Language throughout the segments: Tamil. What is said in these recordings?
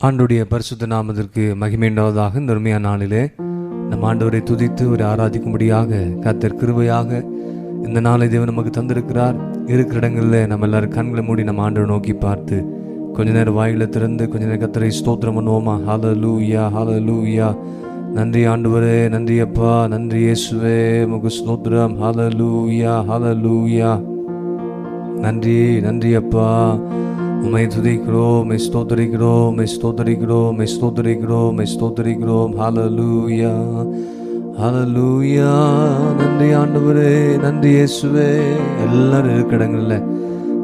ஆண்டுடைய பரிசுத்த நாமத்திற்கு மகிமை உண்டாவதாக. இந்த அருமையான நாளிலே நம் ஆண்டவரை துதித்து ஒரு ஆராதிக்கும்படியாக கர்த்தர் கிருபையாக இந்த நாளை தேவன் நமக்கு தந்திருக்கிறார். இருக்கிற இடங்களில் நம்ம எல்லாரும் கண்களை மூடி நம்ம ஆண்டவரை நோக்கி பார்த்து கொஞ்ச நேரம் வாயில திறந்து கொஞ்ச நேரம் கர்த்தரை ஸ்தோத்திரம் பண்ணுவோமா? ஹல்லேலூயா, ஹல்லேலூயா. நன்றி ஆண்டவரே, நன்றி அப்பா, நன்றி இயேசுவே, உமக்கு ஸ்தோத்திரம். ஹல்லேலூயா, ஹல்லேலூயா. நன்றி, நன்றி அப்பா. உம்மை துதிக்கிறோம், உம்மை ஸ்தோத்திரிக்கிறோம், உம்மை ஸ்தோத்திரிக்கிறோம், உம்மை ஸ்தோத்திரிக்கிறோம், உம்மை ஸ்தோத்திரிக்கிறோம். ஹல்லேலூயா, ஹல்லேலூயா. நன்றி ஆண்டவரே, நன்றி இயேசுவே. எல்லாரும் இருக்கிற இடங்கள்ல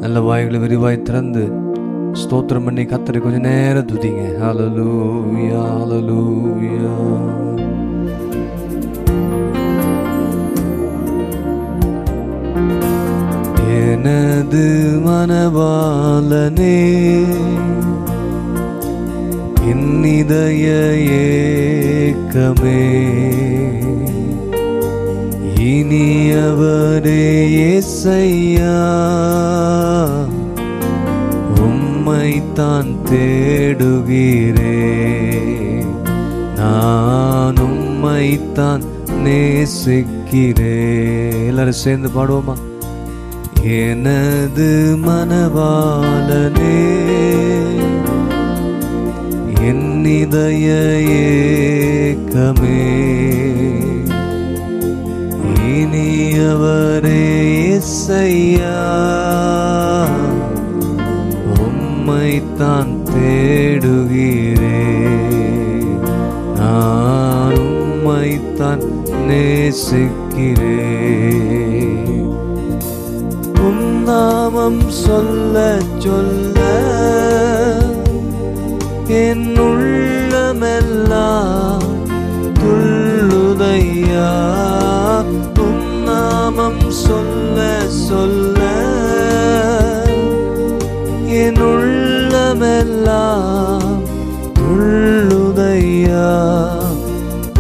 நல்ல வாய்களை விரிவாய் திறந்து ஸ்தோத்திரம் பண்ணி கர்த்தரை கொஞ்ச நேரம் துதிங்க. ஹல்லேலூயா, ஹல்லேலூயா. எனது மனவாளனே, என் இதய ஏக்கமே, இனியவரே இயேசையா, உம்மைத்தான் தேடுகிறேன், நான் உம்மைத்தான் நேசிக்கிறேன். எல்லாரும் சேர்ந்து பாடுவோமா? எனது மனவாளனே, என் இதய ஏக்கமே, இனியவரே இயேசையா, உம்மைத்தான் தேடுகிறேன், நான் உம்மைத்தான் நேசிக்கிறேன். உம் நாமம் சொல்ல சொல்ல என் உள்ளமெல்லாம் துள்ளுதையா. உம் நாமம் சொல்ல சொல்ல என் உள்ளமெல்லாம் துள்ளுதையா.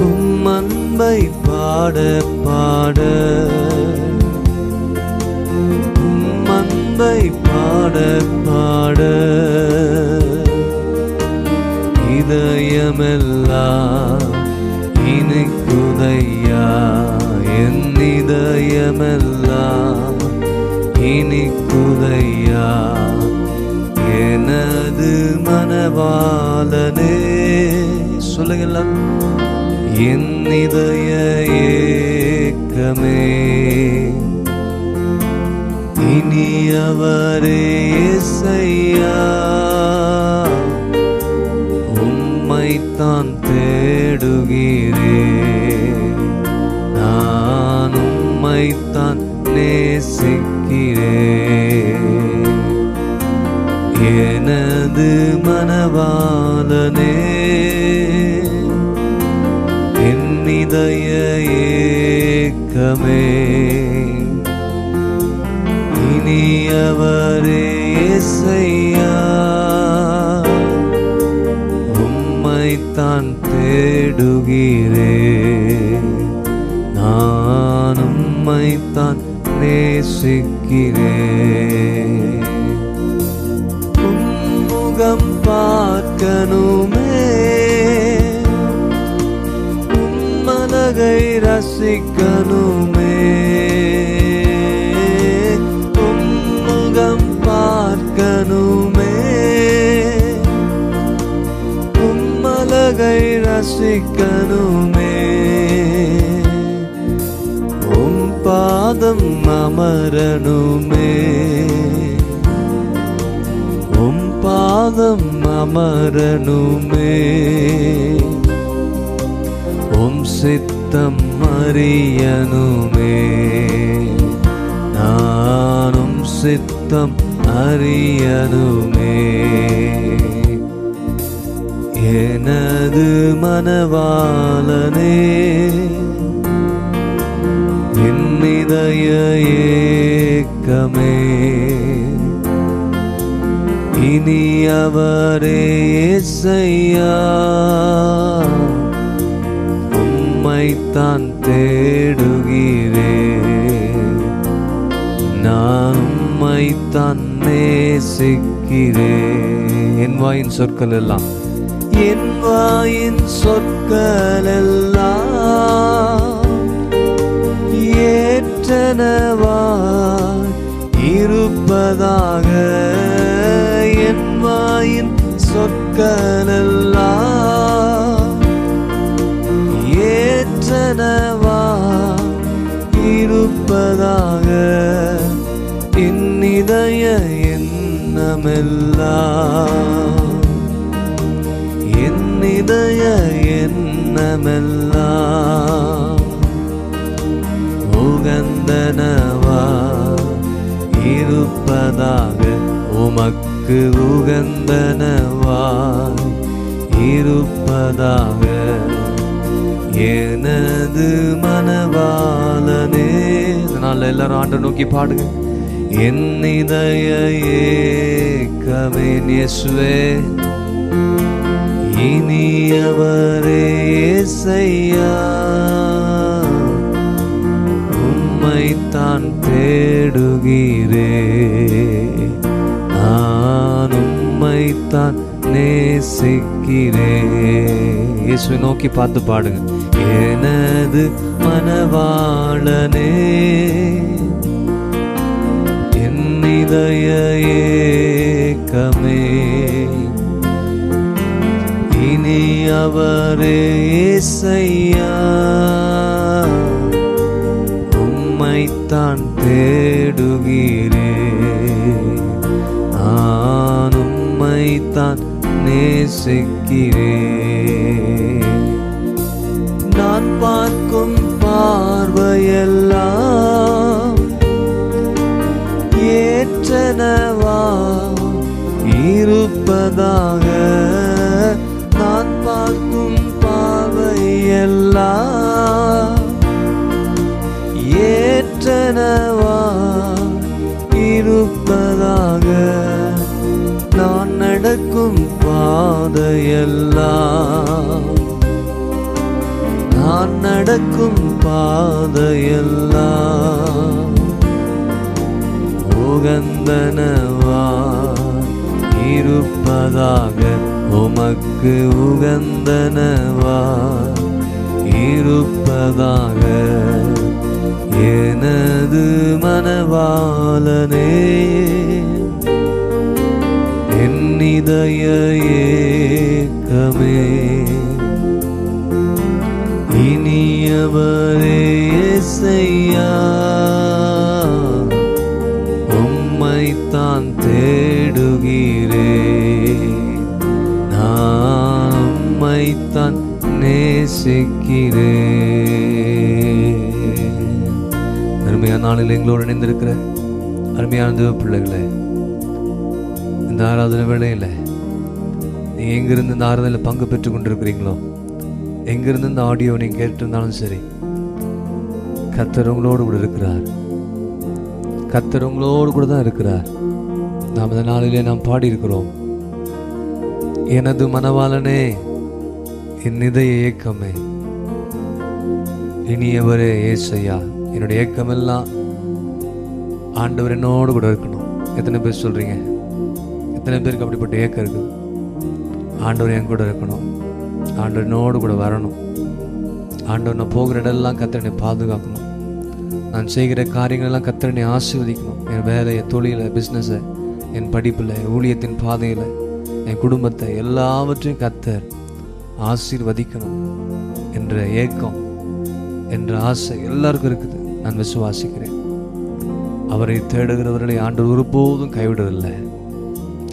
உம் அன்பை பாட பாட, அன்பை பாட பாட, இதயமெல்லாம் இனிக்குதையா, என் இதயமெல்லாம் இனிக்குதையா. எனது மனவாளனே, சொல்லுங்கள், என் இதய ஏக்கமே, இனியவரே இயேசையா, உம்மைத்தான் தேடுகிறேன், நான் உம்மைத்தான் நேசிக்கிறேன். எனது மனவாளனே, என் இதய ஏக்கமே, இனியவரே இயேசையா, உம்மைத்தான் தேடுகிறேன், நான் உம்மைத்தான் நேசிக்கிறேன். உம்முகம் பார்க்கணுமே, உம்மழகை ரசிக்கணுமே, பார்க்கணுமே, உம்மழகை ரசிக்கணுமே, உம் பாதம் அமரணுமே, உம் பாதம் அமரணுமே, உம் சித்தம் அறியணுமே, நானும் சித்தம் அறியணுமே. எனது மனவாளனே, என் இதய ஏக்கமே, இனியவரே இயேசையா, உம்மைத்தான் தேடுகிறேன், நான் உம்மைத்தான் நேசிக்கிறேன். என் வாயின் சொற்கள் எல்லாம் என் வாயின் சொற்களெல்லாம் ஏற்றனவாய் இருப்பதாக. என் வாயின் சொற்களெல்லாம் ஏற்றனவாய் இருப்பதாக. என் இதய எண்ணமெல்லாம் என் இதய எண்ணமெல்லாம் உகந்தனவா இருப்பதாக. உமக்கு உகந்தனவாய் இருப்பதாக. எனது மனவாளனே. இதனால எல்லாரும் ஆண்டவரை நோக்கி பாடுங்க. என் இதய ஏக்கமே இயேசுவே, இனியவரே இயேசையா, உம்மைத்தான் தேடுகிறேன், நான் உம்மைத்தான் நேசிக்கிறேன். இயேசுவை நோக்கி பார்த்து பாடுங்க. எனது மனவாளனே, என் இதய ஏக்கமே, இனியவரே இயேசையா, உம்மைத்தான் தேடுகிறேன், நான் உம்மைத்தான் நேசிக்கிறேன். நான் பார்க்கும் பார்வையெல்லாம் ஏற்றனவா இருப்பதாக. நான் பார்க்கும் பார்வையெல்லாம் ஏற்றனவா இருப்பதாக. நான் நடக்கும் பாதையெல்லாம் நான் நடக்கும் பாதையெல்லாம் உகந்தனவா இருப்பதாக. உமக்கு உகந்தனவா இருப்பதாக. எனது மனவாளனே, என் இதய ஏக்கமே, இனியவரே இயேசையா, உம்மைத்தான் தேடுகிறேன், நான் உம்மைத்தான் நேசிக்கிறேன். அருமையான நாளில் எங்களோடு இணைந்திருக்கிற அருமையான தேவ பிள்ளைகளே, இந்த ஆராதனை வேளையில் நீங்கள் எங்கிருந்து இந்த ஆராதனையில் பங்கு பெற்றுக் கொண்டிருக்கிறீங்களோ, எங்கிருந்து இந்த ஆடியோ நீங்கள் கேட்டிருந்தாலும் சரி, கர்த்தர் உங்களோடு கூட இருக்கிறார். கர்த்தர் உங்களோடு கூட தான் இருக்கிறார். நாம் இந்த நாளிலே நாம் பாடியிருக்கிறோம். எனது மனவாளனே, என் இதய ஏக்கமே, இனியவரே இயேசையா. என்னுடைய ஏக்கமெல்லாம் ஆண்டவர் என்னோடு கூட இருக்கணும். எத்தனை பேர் சொல்றீங்க? எத்தனை பேருக்கு அப்படிப்பட்ட ஏக்கம் இருக்குது? ஆண்டவர் என் கூட இருக்கணும், ஆண்டவர் என்னோடு கூட வரணும், ஆண்டவர் நான் போகிற இடம்லாம் கர்த்தரை பாதுகாக்கணும், நான் செய்கிற காரியங்களெல்லாம் கர்த்தரை ஆசீர்வதிக்கணும். என் வேலையை, தொழிலை, பிஸ்னஸை, என் படிப்பில், ஊழியத்தின் பாதையில், என் குடும்பத்தை எல்லாவற்றையும் கர்த்தர் ஆசீர்வதிக்கணும் என்ற ஏக்கம், என்ற ஆசை எல்லாருக்கும் இருக்குது. நான் விசுவாசிக்கிறேன். அவரை தேடுகிறவர்களை ஆண்டவர் ஒருபோதும் கைவிடுவதில்லை.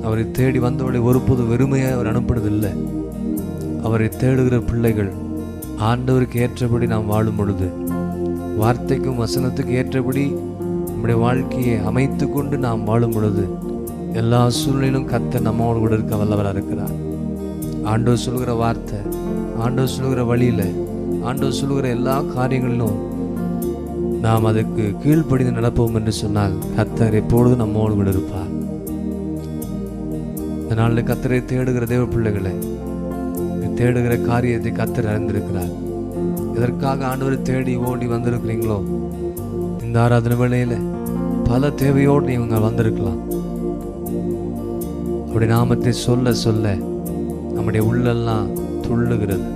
அவரை தேடி வந்தவர்களை ஒருபோதும் வெறுமையாக அவர் அனுப்புவதில்லை. அவரை தேடுகிற பிள்ளைகள் ஆண்டவருக்கு ஏற்றபடி நாம் வாழும் பொழுது, வார்த்தைக்கும் வசனத்துக்கு ஏற்றபடி நம்முடைய வாழ்க்கையை அமைத்து கொண்டு நாம் வாழும் பொழுது, எல்லா சூழ்நிலையிலும் கர்த்தர் நம்மோடு கூட இருக்க வல்லவராக இருக்கிறார். ஆண்டவர் சொல்கிற வார்த்தை, ஆண்டவர் சொல்கிற வழியில், ஆண்டவர் சொல்கிற எல்லா காரியங்களிலும் நாம் அதுக்கு கீழ்ப்படிந்து நடப்போம் என்று சொன்னால் கர்த்தர் எப்பொழுதும் நம்மோடு கூட இருப்பார். இந்த நாளில் கர்த்தரை தேடுகிற தேவ பிள்ளைகளை, தேடுகிற காரியத்தை கர்த்தர் அறிந்திருக்கிறார். எதற்காக ஆண்டவரை தேடி ஓடி வந்திருக்கிறீங்களோ, இந்த ஆராதனை வேளையில பல தேவையோடு இவங்க வந்திருக்கலாம். அப்படி நாமத்தை சொல்ல சொல்ல நம்முடைய உள்ளெல்லாம் துள்ளுகிறது.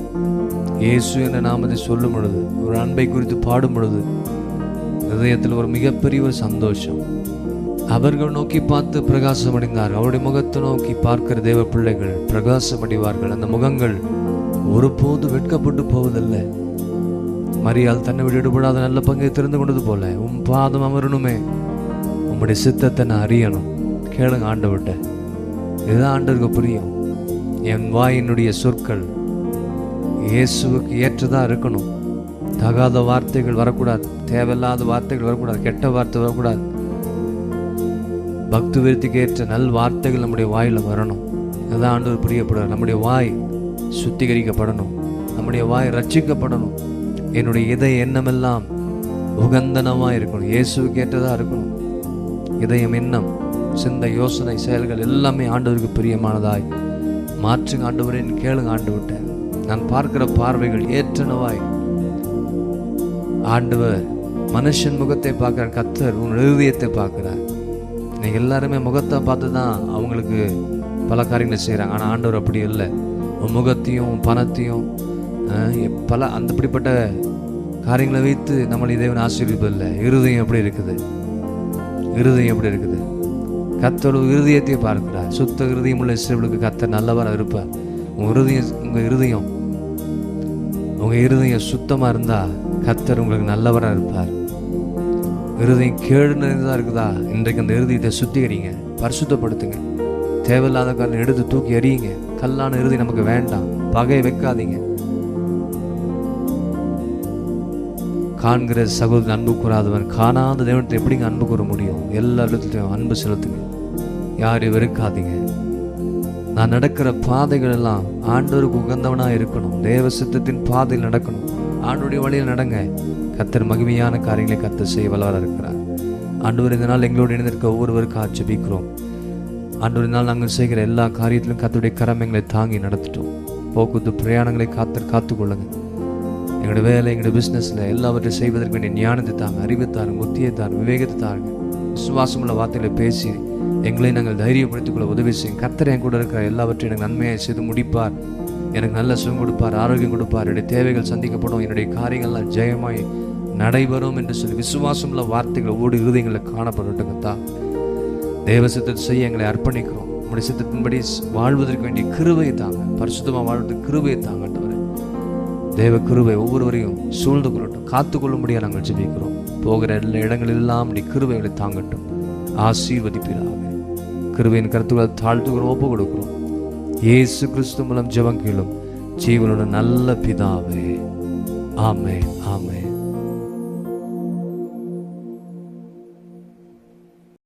இயேசு என்ற நாமத்தை சொல்லும் பொழுது, ஒரு அன்பை குறித்து பாடும் பொழுது இதயத்தில் ஒரு மிகப்பெரிய ஒரு சந்தோஷம். அவர்கள் நோக்கி பார்த்து பிரகாசம் அடைந்தார்கள். அவருடைய முகத்தை நோக்கி பார்க்கிற தேவ பிள்ளைகள் பிரகாசம் அடைவார்கள். அந்த முகங்கள் ஒருபோது வெட்கப்பட்டு போவதில்லை. மரியாள் தன்னை விட ஈடுபடாத நல்ல பங்கை திறந்து கொண்டது போல உம் பாதம் அமரணுமே, உம்முடைய சித்தத்தை நான் அறியணும். கேளுங்க ஆண்டவர்கிட்ட. இதுதான் ஆண்டவருக்கு புரியும். என் வாயினுடைய சொற்கள் இயேசுவுக்கு ஏற்றதா இருக்கணும். தகாத வார்த்தைகள் வரக்கூடாது, தேவையில்லாத வார்த்தைகள் வரக்கூடாது, கெட்ட வார்த்தை வரக்கூடாது. பக்தி விருத்திக்கு ஏற்ற நல் வார்த்தைகள் நம்முடைய வாயில் வரணும். இதுதான் ஆண்டவர் பிரியப்படுவார். நம்முடைய வாய் சுத்திகரிக்கப்படணும், நம்முடைய வாய் ரட்சிக்கப்படணும். என்னுடைய இதய எண்ணமெல்லாம் உகந்தனமாக இருக்கணும், இயேசுவுக்கு ஏற்றதாக இருக்கணும். இதயம், எண்ணம், சிந்தை, யோசனை, செயல்கள் எல்லாமே ஆண்டவருக்கு பிரியமானதாய் மாற்றுங்க ஆண்டவரேன்னு கேளுங்க ஆண்டவர்கிட்ட. நான் பார்க்கிற பார்வைகள் ஏற்றனவாய். ஆண்டவர் மனுஷன் முகத்தை பார்க்கிறார், கர்த்தர் உன் இருதயத்தை பார்க்கிறார். நீங்கள் எல்லாருமே முகத்தை பார்த்து தான் அவங்களுக்கு பல காரியங்களை செய்கிறாங்க. ஆனால் ஆண்டவர் அப்படி இல்லை. உன் முகத்தையும் உன் பணத்தையும் பல அப்படிப்பட்ட காரியங்களை வைத்து நம்மளை தேவன் ஆசீர்வதிப்பதில்லை. இருதயம் எப்படி இருக்குது? இருதயம் எப்படி இருக்குது? கர்த்தர் இருதயத்தை பார்க்கிறார். சுத்த இருதயம் உள்ள இஸ்ரவேலுக்கு கர்த்தர் நல்லவராக இருப்பார். உங்கள் இருதயம் சுத்தமாக இருந்தால் கர்த்தர் உங்களுக்கு நல்லவராக இருப்பார். இருதயம் கேடு நிறைந்ததாக இருக்குதா? இன்றைக்கு அந்த இருதயத்தை சுத்திகரிங்க, பரிசுத்தப்படுத்துங்க. தேவையில்லாத காரணம் எடுத்து தூக்கி எறியுங்க. கல்லான இருதயம் நமக்கு வேண்டாம். பகையை வைக்காதீங்க. காண்கிற சகோதரன் அன்பு கூறாதவன் காணாத தேவனத்தை எப்படிங்க அன்பு கூற முடியும்? எல்லா இடத்துலையும் அன்பு செலுத்துங்க, யாரையும் வெறுக்காதீங்க. நான் நடக்கிற பாதைகள் எல்லாம் ஆண்டவருக்கு உகந்தவனாக இருக்கணும். தேவ சித்தத்தின் பாதையில் நடக்கணும். ஆண்டவருடைய வழியில் நடங்க. கர்த்தர் மகிமையான காரியங்களை கர்த்தர் செய்ய வல்லவராக இருக்கிறார். ஆண்டவர் இந்த நாள் எங்களோடு இணைந்திருக்க ஒவ்வொருவருக்காக ஜெபிக்கிறோம். ஆண்டவர் நாள் நாங்கள் செய்கிற எல்லா காரியத்திலும் கர்த்தருடைய கரம் எங்களை தாங்கி நடத்திட்டோம். போக்குவரத்து பிரயாணங்களை காத்துக்கொள்ளுங்க. எங்களுடைய வேலை, எங்களுடைய பிஸ்னஸில் எல்லாவற்றையும் செய்வதற்கு வேண்டிய ஞானத்தை தாங்க, அறிவை தாருங்க, புத்தியை தாருங்க, விவேகத்தை தாருங்க. விசுவாசமுள்ள வார்த்தைகளை பேசி எங்களை நாங்கள் தைரியப்படுத்திக் கொள்ள உதவி செய்யும். கர்த்தர் என் கூட இருக்கிற எல்லாவற்றையும் எனக்கு நன்மையை செய்து முடிப்பார். எனக்கு நல்ல சுகம் கொடுப்பார், ஆரோக்கியம் கொடுப்பார். என்னுடைய தேவைகள் சந்திக்கப்படும், என்னுடைய காரியங்கள்லாம் ஜெயமாய் நடைபெறும் என்று சொல்லி விசுவாசமுள்ள வார்த்தைகள் ஒவ்வொரு இருதயங்களில் காணப்படட்டுங்கத்தா. தேவ சித்தத்தை செய்ய எங்களை அர்ப்பணிக்கிறோம். நம்முடைய சித்தத்தின்படி வாழ்வதற்கு வேண்டிய கிருபையை தாங்க, பரிசுத்தமாக வாழ்வதற்கு கிருபையை தாங்கன்றவரை தேவ கிருபை ஒவ்வொருவரையும் சூழ்ந்து கொள்ளட்டும், காத்துக்கொள்ளும்படியாக நாங்கள் ஜெபிக்கிறோம். போகிற எல்லா இடங்களெல்லாம் நீ கிருபைகளை தாங்கட்டும், ஆசீர்வதிப்பீராக. கிருபையின் கருத்துக்களை தாழ்த்துக்கிறோம், ஒப்பு கொடுக்கிறோம். இயேசு கிறிஸ்து மூலம் ஜெபம் கேளும் ஜீவனோட நல்ல பிதாவே. ஆமென், ஆமென்.